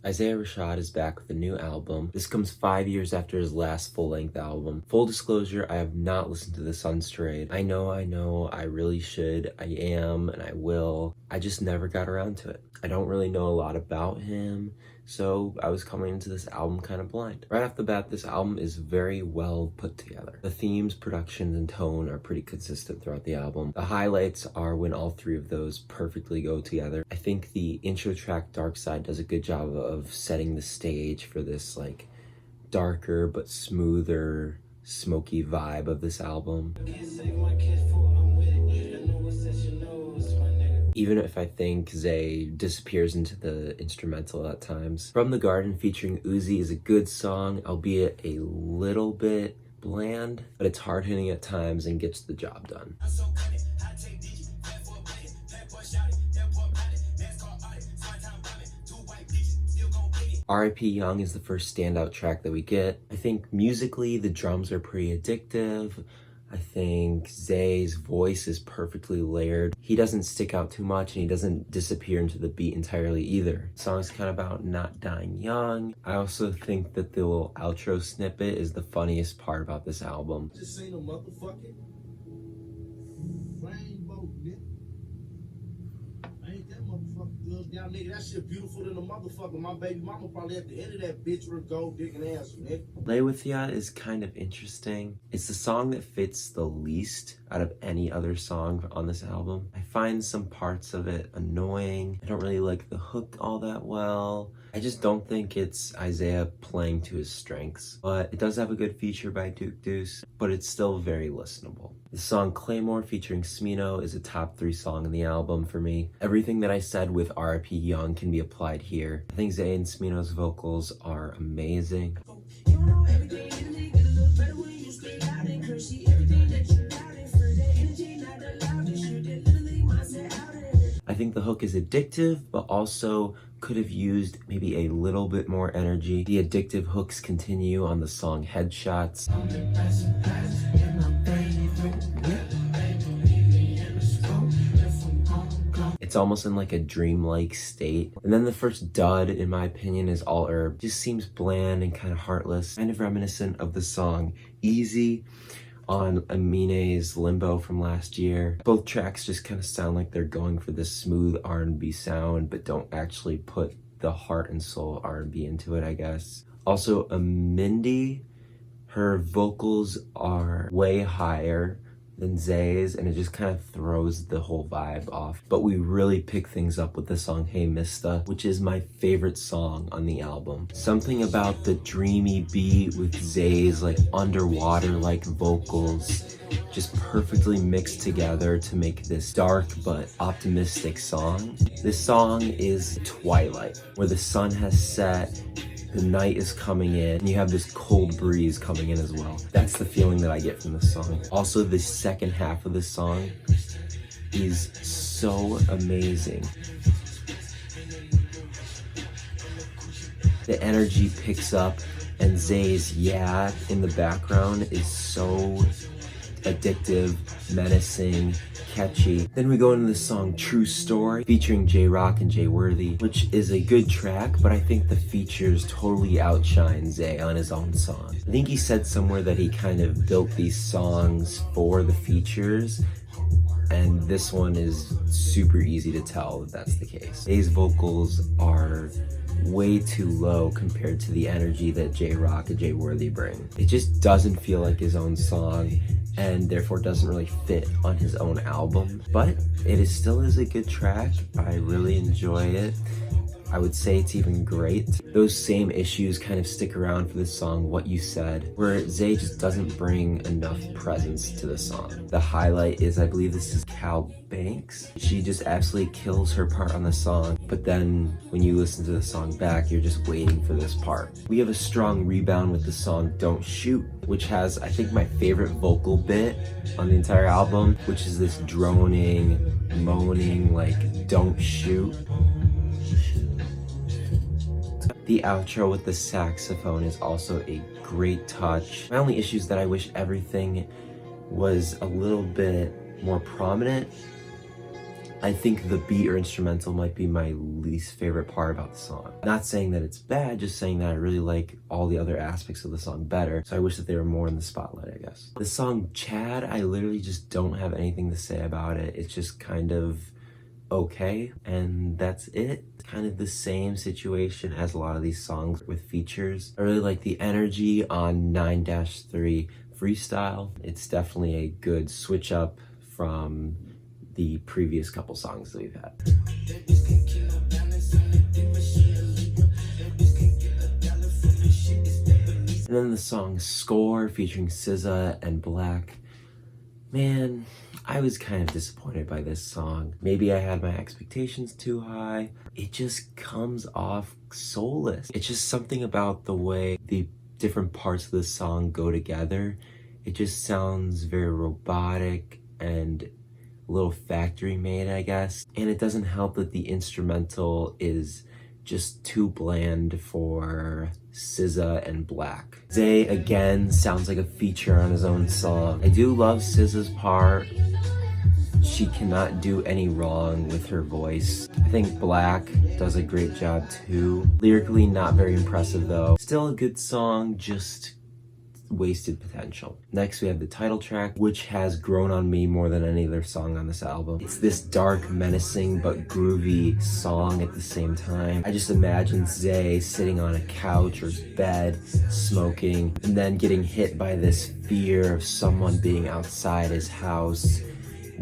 Isaiah Rashad is back with a new album. This comes 5 years after his last full-length album. Full disclosure, I have not listened to The Sun's Trade. I know, I really should. I am, and I will. I just never got around to it. I don't really know a lot about him, so I was coming into this album kind of blind. Right off the bat, this album is very well put together. The themes, production, and tone are pretty consistent throughout the album. The highlights are when all three of those perfectly go together. I think the intro track Darkseid does a good job of setting the stage for this like darker but smoother, smoky vibe of this album. Even if I think Zay disappears into the instrumental at times. From the Garden featuring Uzi is a good song, albeit a little bit bland, but it's hard-hitting at times and gets the job done. R.I.P. Young is the first standout track that we get. I think musically the drums are pretty addictive. I think Zay's voice is perfectly layered. He doesn't stick out too much and he doesn't disappear into the beat entirely either. The song's kind of about not dying young. I also think that the little outro snippet is the funniest part about this album. Just seen a motherfucking rainbow, nigga. Ain't that motherfucker good? Now, nigga, that shit beautiful than a motherfucker. My baby mama probably at the end of that bitch with a gold digging ass, nigga. Wit Ya is kind of interesting. It's the song that fits the least out of any other song on this album. I find some parts of it annoying. I don't really like the hook all that well. I just don't think it's Isaiah playing to his strengths. But it does have a good feature by Duke Deuce, but it's still very listenable. The song Claymore featuring Smino is a top 3 song in the album for me. Everything that I said with R.I.P. Young can be applied here. I think Zay and Smino's vocals are amazing. I think the hook is addictive, but also could have used maybe a little bit more energy. The addictive hooks continue on the song Headshots. It's almost in like a dreamlike state. And then the first dud, in my opinion, is All Herb. Just seems bland and kind of heartless, kind of reminiscent of the song Easy on Amine's Limbo from last year. Both tracks just kind of sound like they're going for this smooth R&B sound, but don't actually put the heart and soul R&B into it, I guess. Also, Mindy, her vocals are way higher than Zay's, and it just kind of throws the whole vibe off. But we really pick things up with the song Hey Mista, which is my favorite song on the album. Something about the dreamy beat with Zay's like underwater-like vocals just perfectly mixed together to make this dark but optimistic song. This song is twilight, where the sun has set, the night is coming in, and you have this cold breeze coming in as well. That's the feeling that I get from this song. Also, the second half of this song is so amazing. The energy picks up, and Zay's yeah in the background is so addictive, menacing, catchy. Then we go into the song True Story featuring J-Rock and Jay Worthy, which is a good track, but I think the features totally outshine Zay on his own song. I think he said somewhere that he kind of built these songs for the features, and this one is super easy to tell that that's the case. Zay's vocals are way too low compared to the energy that J-Rock and Jay Worthy bring. It just doesn't feel like his own song, and therefore doesn't really fit on his own album. But it still is a good track. I really enjoy it. I would say it's even great. Those same issues kind of stick around for this song, What You Said, where Zay just doesn't bring enough presence to the song. The highlight is, I believe this is Cal Banks. She just absolutely kills her part on the song, but then when you listen to the song back, you're just waiting for this part. We have a strong rebound with the song Don't Shoot, which has, I think, my favorite vocal bit on the entire album, which is this droning, moaning, like, don't shoot. The outro with the saxophone is also a great touch. My only issue is that I wish everything was a little bit more prominent. I think the beat or instrumental might be my least favorite part about the song. Not saying that it's bad, just saying that I really like all the other aspects of the song better. So I wish that they were more in the spotlight, I guess. The song Chad, I literally just don't have anything to say about it. It's just kind of okay, and that's it. Kind of the same situation as a lot of these songs with features. I really like the energy on 9-3 Freestyle. It's definitely a good switch up from the previous couple songs that we've had. And then the song Score featuring SZA and Black. Man, I was kind of disappointed by this song. Maybe I had my expectations too high. It just comes off soulless. It's just something about the way the different parts of the song go together. It just sounds very robotic and a little factory made, I guess. And it doesn't help that the instrumental is just too bland for SZA and Black. Zay again sounds like a feature on his own song. I do love SZA's part. She cannot do any wrong with her voice. I think Black does a great job too. Lyrically not very impressive though. Still a good song, just wasted potential. Next we have the title track, which has grown on me more than any other song on this album. It's this dark, menacing, but groovy song at the same time. I just imagine Zay sitting on a couch or bed, smoking, and then getting hit by this fear of someone being outside his house,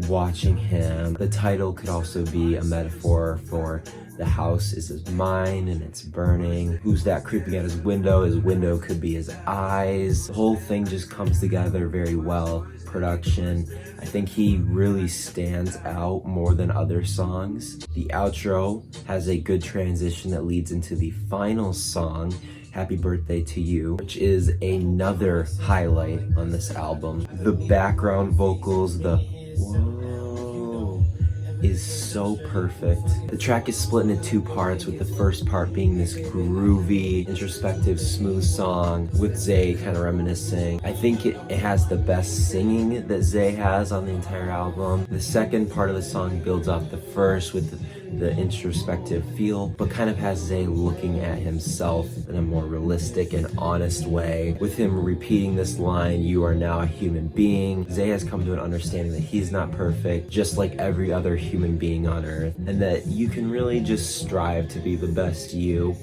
watching him. The title could also be a metaphor for the house is his mind and it's burning. Who's that creeping at his window? His window could be his eyes. The whole thing just comes together very well. Production, I think he really stands out more than other songs. The outro has a good transition that leads into the final song, Happy Birthday to You, which is another highlight on this album. The background vocals, the whoa, is so perfect. The track is split into two parts, with the first part being this groovy, introspective, smooth song with Zay kind of reminiscing. I think it has the best singing that Zay has on the entire album. The second part of the song builds off the first with the introspective feel, but kind of has Zay looking at himself in a more realistic and honest way. With him repeating this line, "You are now a human being," Zay has come to an understanding that he's not perfect, just like every other human being on earth, and that you can really just strive to be the best you,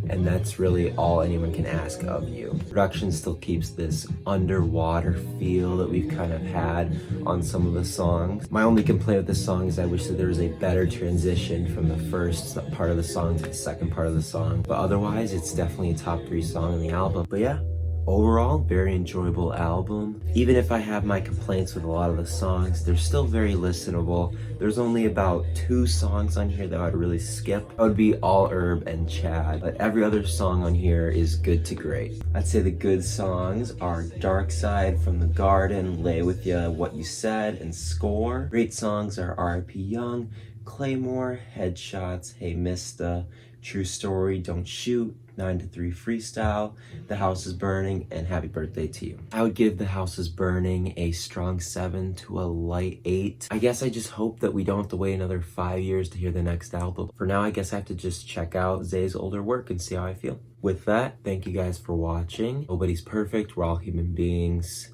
and that's really all anyone can ask of you. Production still keeps this underwater feel that we've kind of had on some of the songs. My only complaint with this song is I wish that there was a better transition from the first part of the song to the second part of the song. But otherwise, it's definitely a top 3 song on the album. But yeah, overall, very enjoyable album. Even if I have my complaints with a lot of the songs, they're still very listenable. There's only about 2 songs on here that I'd really skip. That would be All Herb and Chad, but every other song on here is good to great. I'd say the good songs are Darkseid, From the Garden, Wit Ya, Wat U Sed, and Score. Great songs are R.I.P. Young, Claymore, Headshots, Hey Mista, True Story, Don't Shoot, 9-3 Freestyle, The House is Burning, and Happy Birthday to You. I would give The House is Burning a strong 7 to a light 8. I guess I just hope that we don't have to wait another 5 years to hear the next album. For now, I guess I have to just check out Zay's older work and see how I feel. With that, thank you guys for watching. Nobody's perfect, we're all human beings.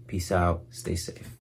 Peace out, stay safe.